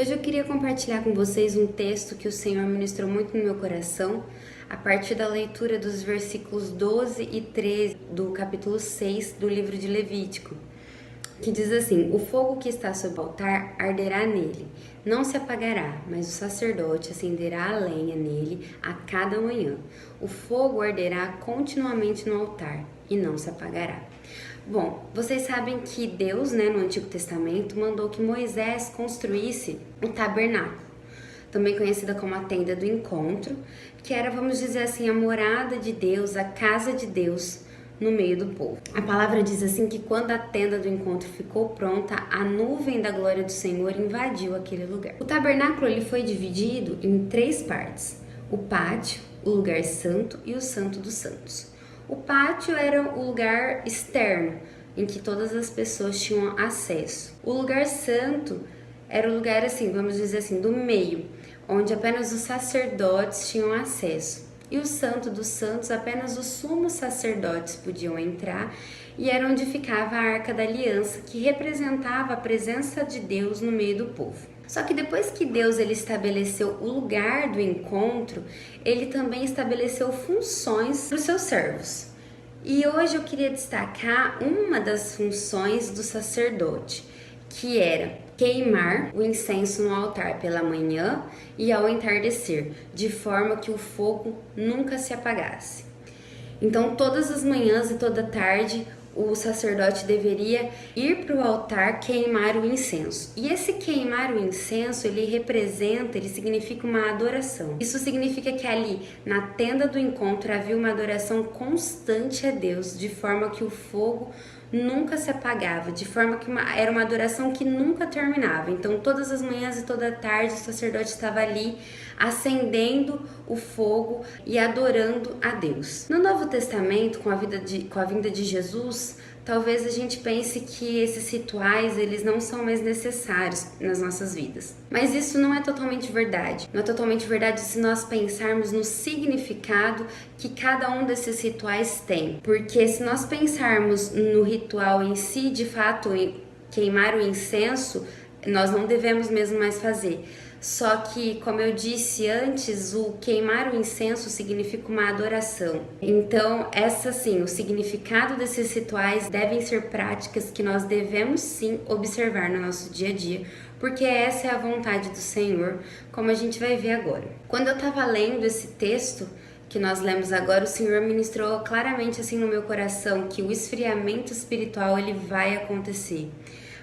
Hoje eu queria compartilhar com vocês um texto que o Senhor ministrou muito no meu coração, a partir da leitura dos versículos 12 e 13 do capítulo 6 do livro de Levítico, que diz assim: o fogo que está sobre o altar arderá nele, não se apagará, mas o sacerdote acenderá a lenha nele a cada manhã. O fogo arderá continuamente no altar e não se apagará. Bom, vocês sabem que Deus, no Antigo Testamento, mandou que Moisés construísse o tabernáculo, também conhecida como a tenda do encontro, que era, vamos dizer assim, a morada de Deus, a casa de Deus no meio do povo. A palavra diz assim que quando a tenda do encontro ficou pronta, a nuvem da glória do Senhor invadiu aquele lugar. O tabernáculo ele foi dividido em 3 partes: o pátio, o lugar santo e o santo dos santos. O pátio era o lugar externo, em que todas as pessoas tinham acesso. O lugar santo era o lugar, assim, vamos dizer assim, do meio, onde apenas os sacerdotes tinham acesso. E o santo dos santos, apenas os sumos sacerdotes podiam entrar, e era onde ficava a Arca da Aliança, que representava a presença de Deus no meio do povo. Só que depois que Deus ele estabeleceu o lugar do encontro, ele também estabeleceu funções para os seus servos. E hoje eu queria destacar uma das funções do sacerdote, que era queimar o incenso no altar pela manhã e ao entardecer, de forma que o fogo nunca se apagasse. Então, todas as manhãs e toda tarde, o sacerdote deveria ir para o altar queimar o incenso. E esse queimar o incenso, ele significa uma adoração. Isso significa que ali, na tenda do encontro, havia uma adoração constante a Deus, de forma que o fogo nunca se apagava, de forma que era uma adoração que nunca terminava. Então, todas as manhãs e toda tarde, o sacerdote estava ali acendendo o fogo e adorando a Deus. No Novo Testamento, com a vinda de Jesus, talvez a gente pense que esses rituais eles não são mais necessários nas nossas vidas. Mas isso não é totalmente verdade. Não é totalmente verdade se nós pensarmos no significado que cada um desses rituais tem. Porque se nós pensarmos no ritual em si, de fato, em queimar o incenso, nós não devemos mesmo mais fazer. Só que, como eu disse antes, o queimar o incenso significa uma adoração. Então, o significado desses rituais devem ser práticas que nós devemos sim observar no nosso dia a dia, porque essa é a vontade do Senhor, como a gente vai ver agora. Quando eu estava lendo esse texto que nós lemos agora, o Senhor ministrou claramente assim no meu coração que o esfriamento espiritual ele vai acontecer.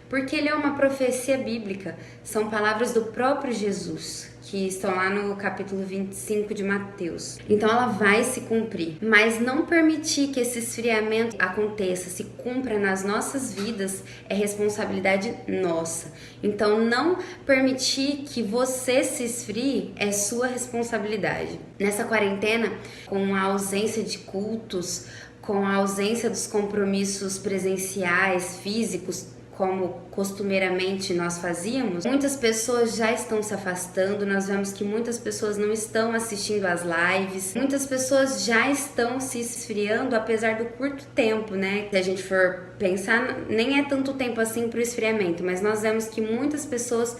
Porque ele é uma profecia bíblica, são palavras do próprio Jesus, que estão lá no capítulo 25 de Mateus. Então ela vai se cumprir, mas não permitir que esse esfriamento aconteça, se cumpra nas nossas vidas, é responsabilidade nossa. Então não permitir que você se esfrie é sua responsabilidade. Nessa quarentena, com a ausência de cultos, com a ausência dos compromissos presenciais, físicos, como costumeiramente nós fazíamos, muitas pessoas já estão se afastando, nós vemos que muitas pessoas não estão assistindo às lives, muitas pessoas já estão se esfriando, apesar do curto tempo, Se a gente for pensar, nem é tanto tempo assim para o esfriamento, mas nós vemos que muitas pessoas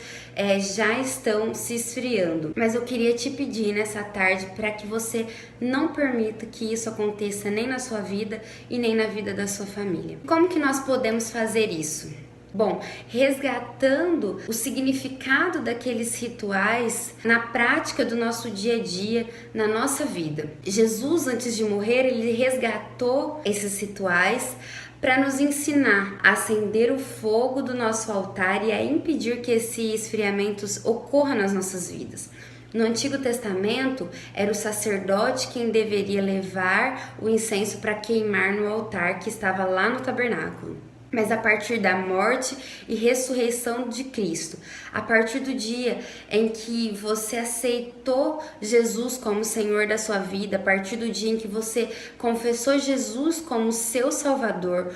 já estão se esfriando. Mas eu queria te pedir nessa tarde para que você não permita que isso aconteça nem na sua vida e nem na vida da sua família. Como que nós podemos fazer isso? Bom, resgatando o significado daqueles rituais na prática do nosso dia a dia, na nossa vida. Jesus, antes de morrer, ele resgatou esses rituais para nos ensinar a acender o fogo do nosso altar e a impedir que esse esfriamento ocorra nas nossas vidas. No Antigo Testamento, era o sacerdote quem deveria levar o incenso para queimar no altar que estava lá no tabernáculo. Mas a partir da morte e ressurreição de Cristo, a partir do dia em que você aceitou Jesus como Senhor da sua vida, a partir do dia em que você confessou Jesus como seu Salvador,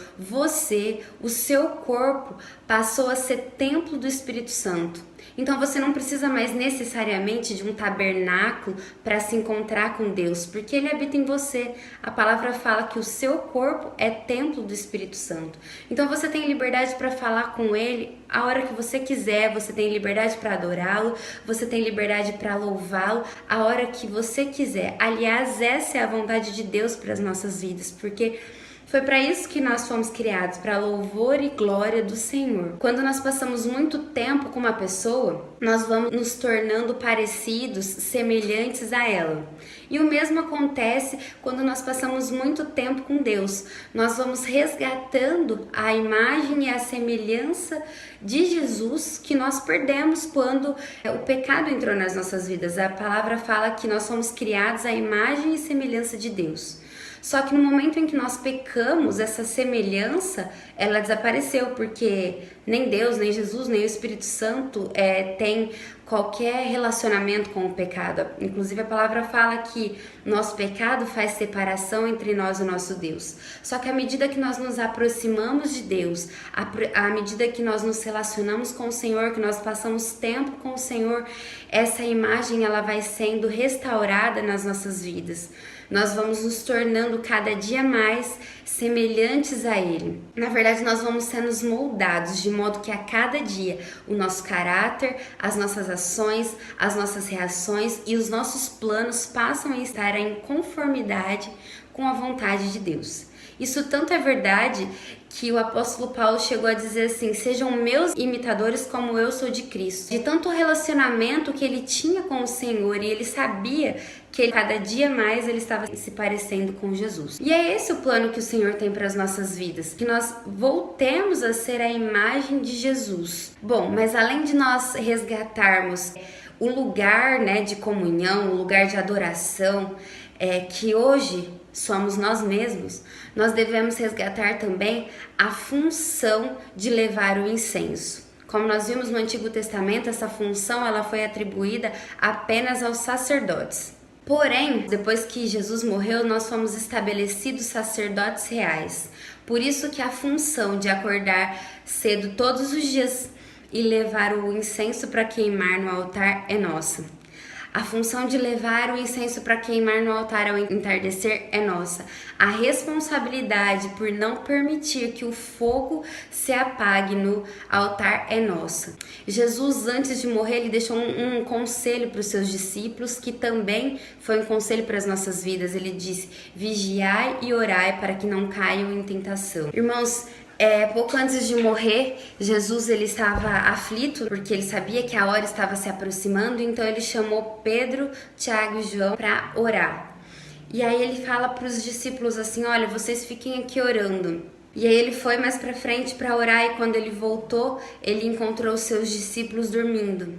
o seu corpo passou a ser templo do Espírito Santo. Então você não precisa mais necessariamente de um tabernáculo para se encontrar com Deus, porque Ele habita em você. A palavra fala que o seu corpo é templo do Espírito Santo. Então você tem liberdade para falar com Ele a hora que você quiser, você tem liberdade para adorá-lo, você tem liberdade para louvá-lo a hora que você quiser. Aliás, essa é a vontade de Deus para as nossas vidas, porque foi para isso que nós fomos criados, para louvor e glória do Senhor. Quando nós passamos muito tempo com uma pessoa, nós vamos nos tornando parecidos, semelhantes a ela. E o mesmo acontece quando nós passamos muito tempo com Deus. Nós vamos resgatando a imagem e a semelhança de Jesus que nós perdemos quando o pecado entrou nas nossas vidas. A palavra fala que nós somos criados à imagem e semelhança de Deus. Só que no momento em que nós pecamos, essa semelhança, ela desapareceu, porque nem Deus, nem Jesus, nem o Espírito Santo tem qualquer relacionamento com o pecado. Inclusive a palavra fala que nosso pecado faz separação entre nós e o nosso Deus. Só que à medida que nós nos aproximamos de Deus, à medida que nós nos relacionamos com o Senhor, que nós passamos tempo com o Senhor, essa imagem ela vai sendo restaurada nas nossas vidas. Nós vamos nos tornando cada dia mais semelhantes a Ele. Na verdade, nós vamos sendo moldados de modo que a cada dia o nosso caráter, as nossas ações, as nossas reações e os nossos planos passam a estar em conformidade com a vontade de Deus. Isso tanto é verdade que o apóstolo Paulo chegou a dizer assim: sejam meus imitadores como eu sou de Cristo. De tanto relacionamento que ele tinha com o Senhor, e ele sabia que cada dia mais ele estava se parecendo com Jesus. E é esse o plano que o Senhor tem para as nossas vidas, que nós voltemos a ser a imagem de Jesus. Bom, mas além de nós resgatarmos o lugar, de comunhão, o lugar de adoração, que hoje somos nós mesmos, nós devemos resgatar também a função de levar o incenso. Como nós vimos no Antigo Testamento, essa função ela foi atribuída apenas aos sacerdotes. Porém, depois que Jesus morreu, nós fomos estabelecidos sacerdotes reais. Por isso que a função de acordar cedo todos os dias e levar o incenso para queimar no altar é nossa. A função de levar o incenso para queimar no altar ao entardecer é nossa. A responsabilidade por não permitir que o fogo se apague no altar é nossa. Jesus, antes de morrer, ele deixou um conselho para os seus discípulos, que também foi um conselho para as nossas vidas. Ele disse: vigiai e orai para que não caiam em tentação. Irmãos, pouco antes de morrer, Jesus ele estava aflito, porque ele sabia que a hora estava se aproximando, então ele chamou Pedro, Tiago e João para orar. E aí ele fala para os discípulos assim: olha, vocês fiquem aqui orando. E aí ele foi mais para frente para orar, e quando ele voltou, ele encontrou os seus discípulos dormindo.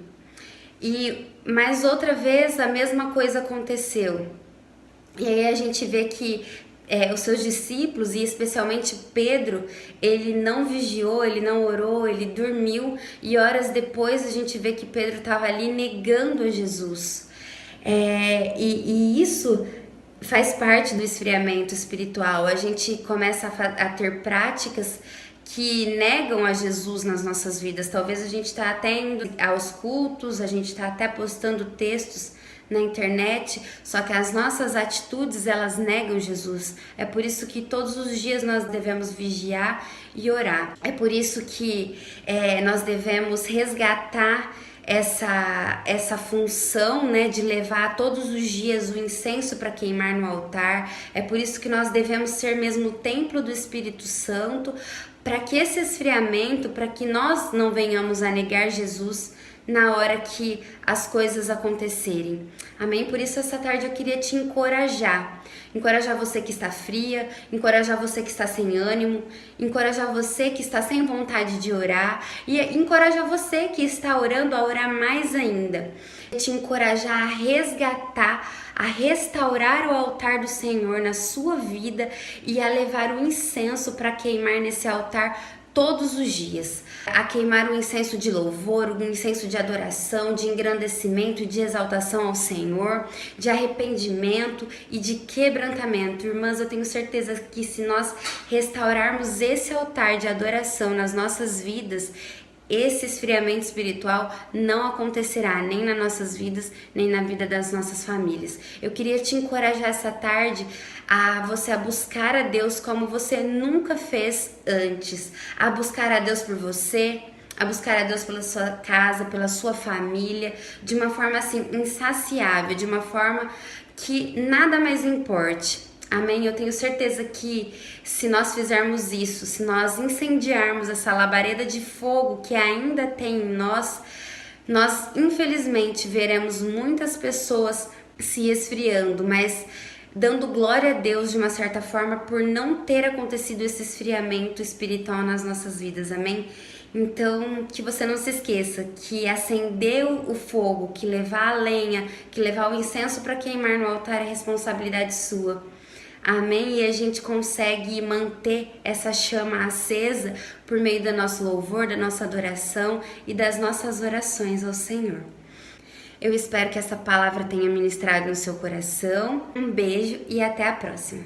E mais outra vez a mesma coisa aconteceu. E aí a gente vê que os seus discípulos, e especialmente Pedro, ele não vigiou, ele não orou, ele dormiu, e horas depois a gente vê que Pedro estava ali negando a Jesus. E isso faz parte do esfriamento espiritual. A gente começa a ter práticas que negam a Jesus nas nossas vidas. Talvez a gente está até indo aos cultos, a gente está até postando textos na internet, só que as nossas atitudes, elas negam Jesus. É por isso que todos os dias nós devemos vigiar e orar. É por isso que nós devemos resgatar essa função, de levar todos os dias o incenso para queimar no altar. É por isso que nós devemos ser mesmo o templo do Espírito Santo, para que esse esfriamento, para que nós não venhamos a negar Jesus na hora que as coisas acontecerem. Amém? Por isso essa tarde eu queria te encorajar você que está fria, encorajar você que está sem ânimo, encorajar você que está sem vontade de orar, e encorajar você que está orando a orar mais ainda. Te encorajar a resgatar, a restaurar o altar do Senhor na sua vida e a levar o incenso para queimar nesse altar todos os dias, a queimar um incenso de louvor, um incenso de adoração, de engrandecimento e de exaltação ao Senhor, de arrependimento e de quebrantamento. Irmãs, eu tenho certeza que se nós restaurarmos esse altar de adoração nas nossas vidas, esse esfriamento espiritual não acontecerá nem nas nossas vidas, nem na vida das nossas famílias. Eu queria te encorajar essa tarde a você a buscar a Deus como você nunca fez antes, a buscar a Deus por você, a buscar a Deus pela sua casa, pela sua família, de uma forma assim insaciável, de uma forma que nada mais importe. Amém? Eu tenho certeza que se nós fizermos isso, se nós incendiarmos essa labareda de fogo que ainda tem em nós infelizmente veremos muitas pessoas se esfriando, mas dando glória a Deus de uma certa forma por não ter acontecido esse esfriamento espiritual nas nossas vidas, amém? Então, que você não se esqueça que acender o fogo, que levar a lenha, que levar o incenso para queimar no altar é responsabilidade sua. Amém? E a gente consegue manter essa chama acesa por meio do nosso louvor, da nossa adoração e das nossas orações ao Senhor. Eu espero que essa palavra tenha ministrado no seu coração. Um beijo e até a próxima.